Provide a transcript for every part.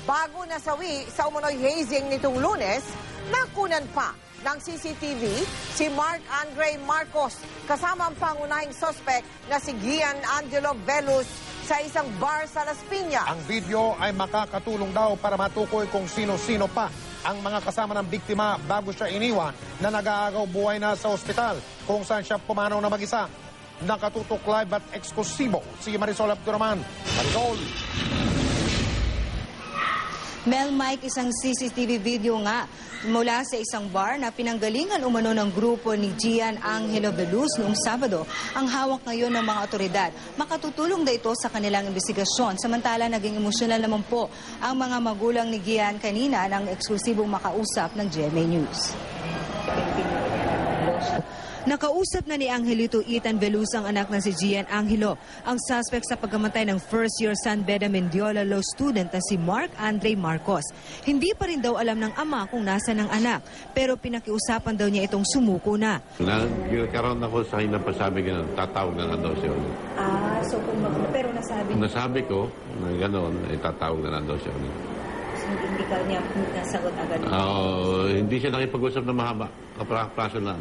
Bago nasawi sa umunoy hazing nitong Lunes, nakunan pa ng CCTV si Mark Andre Marcos kasama ang pangunahing suspect na si Gian Angelo Velus sa isang bar sa Las Piñas. Ang video ay makakatulong daw para matukoy kung sino-sino pa ang mga kasama ng biktima bago siya iniwan na nag-aagaw buhay na sa ospital kung saan siya pumanaw na mag-isa. Nakatutok live at eksklusibo si Marisol Abduraman. Marisol! Mel, Mike, isang CCTV video nga mula sa isang bar na pinanggalingan umano ng grupo ni Gian Angelo Velus noong Sabado ang hawak ngayon ng mga otoridad. Makatutulong na ito sa kanilang investigasyon. Samantala, naging emosyonal naman po ang mga magulang ni Gian kanina ng eksklusibong makausap ng GMA News. Nakausap na ni Angelito Ethan Velus ang anak ng si Gian Angelo, ang suspect sa pagkamatay ng first-year San Beda Mendiola Law student na si Mark Andre Marcos. Hindi pa rin daw alam ng ama kung nasa ng anak, pero pinakiusapan daw niya itong sumuko na. Nagkaroon ako sa kanya pasabi gano'n, tatawag na lang daw siya. Pero nasabi niya. Nasabi ko na gano'n, tatawag na lang daw siya. Hindi ka niya nasagot agad. Hindi siya nakipag-usap na mahaba. Kapraso lang.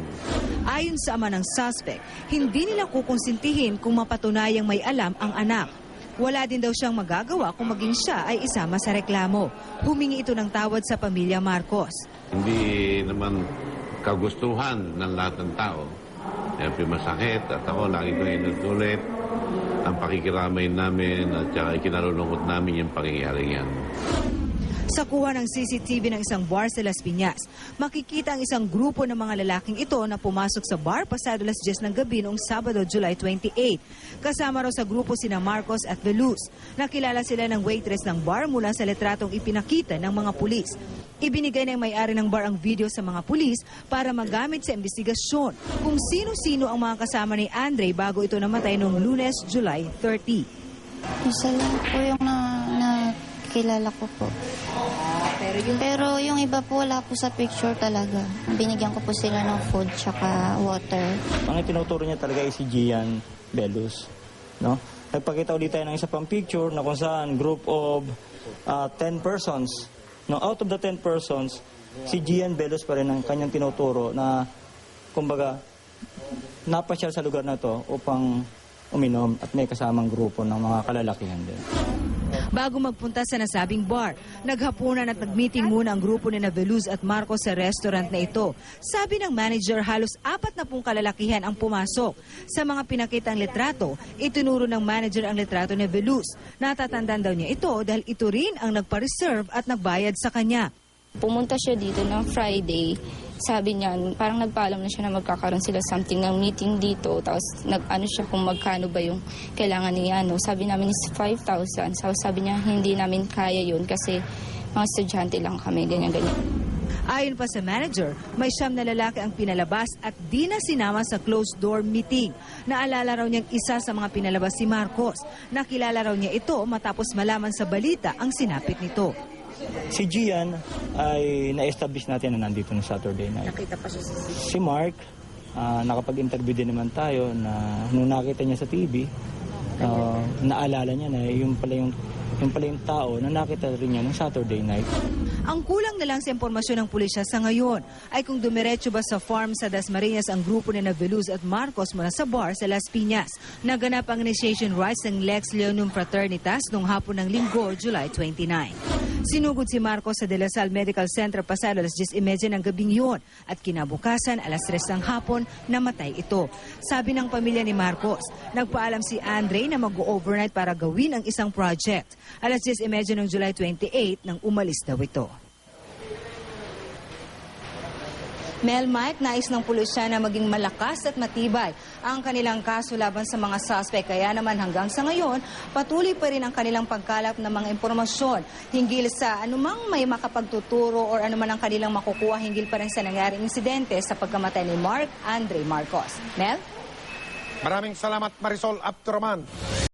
Ayon sa ama ng suspect, hindi nila kukonsintihin kung mapatunayang may alam ang anak. Wala din daw siyang magagawa kung maging siya ay isama sa reklamo. Humingi ito ng tawad sa pamilya Marcos. Hindi naman kagustuhan ng lahat ng tao. Siyempre masakit at ako lagi ko inutulit ang pakikiramay namin at saka ikinalulungkot namin yung pangyayaring yan. Sa kuha ng CCTV ng isang bar sa Las Piñas, makikita ang isang grupo ng mga lalaking ito na pumasok sa bar pasado alas 10 ng gabi noong Sabado, July 28. Kasama raw sa grupo sina Marcos at Velus. Nakilala sila ng waitress ng bar mula sa letratong ipinakita ng mga pulis. Ibinigay ng may-ari ng bar ang video sa mga pulis para magamit sa investigasyon kung sino-sino ang mga kasama ni Andre bago ito namatay noong Lunes, July 30. Isa lang po yung kilala ko po. Pero yung iba po wala po sa picture talaga. Binigyan ko po sila ng food tsaka water. Ang tinuturo niya talaga ay si Gian Velus. No? Nagpakita ulit tayo ng isa pang picture na kung saan group of 10 persons. No, out of the 10 persons, si Gian Velus pa rin ang kanyang tinuturo na kumbaga napasyal sa lugar na to upang uminom at may kasamang grupo ng mga kalalakihan din. Bago magpunta sa nasabing bar, naghapunan at nagmeeting muna ang grupo ni Velus at Marcos sa restaurant na ito. Sabi ng manager, halos 40 kalalakihan ang pumasok. Sa mga pinakitang litrato, itinuro ng manager ang litrato ni Velus. Natatandaan daw niya ito dahil ito rin ang nagpa-reserve at nagbayad sa kanya. Pumunta siya dito ng Friday. Sabi niya, parang nagpaalam na siya na magkakaroon sila something ng meeting dito. Tapos nag-ano siya kung magkano ba yung kailangan niya. Sabi namin is 5,000. So, sabi niya, hindi namin kaya yun kasi mga estudyante lang kami, ganyan-ganyan. Ayon pa sa manager, may 9 na lalaki ang pinalabas at di na sinama sa closed-door meeting. Naalala raw niyang isa sa mga pinalabas si Marcos. Nakilala raw niya ito matapos malaman sa balita ang sinapit nito. Si Gian ay na-establish natin na nandito ng Saturday night. Nakita pa siya Si Mark, nakapag-interview din naman tayo na nung nakita niya sa TV, naalala niya na yung pala yung tao na nakita rin niya ng Saturday night. Ang kulang na lang sa impormasyon ng pulisya sa ngayon ay kung dumiretso ba sa farm sa Dasmariñas ang grupo ni Velus at Marcos mula sa bar sa Las Piñas. Naganap ang initiation rites ng Lex Leonum Fraternitas noong hapon ng Linggo, July 29. Sinugod si Marcos sa De La Salle Medical Center pasado alas 10:30 ng gabing yun at kinabukasan alas 3 ng hapon namatay ito. Sabi ng pamilya ni Marcos, nagpaalam si Andre na mag-overnight para gawin ang isang project. Alas 10:30 ng July 28 nang umalis daw ito. Mel, Mike, nais ng pulisya na maging malakas at matibay ang kanilang kaso laban sa mga suspect. Kaya naman hanggang sa ngayon, patuloy pa rin ang kanilang pagkalap ng mga impormasyon hinggil sa anumang may makapagtuturo o anuman ang kanilang makukuha hinggil pa rin sa nangyaring insidente sa pagkamatay ni Mark Andre Marcos. Mel? Maraming salamat, Marisol Abduraman.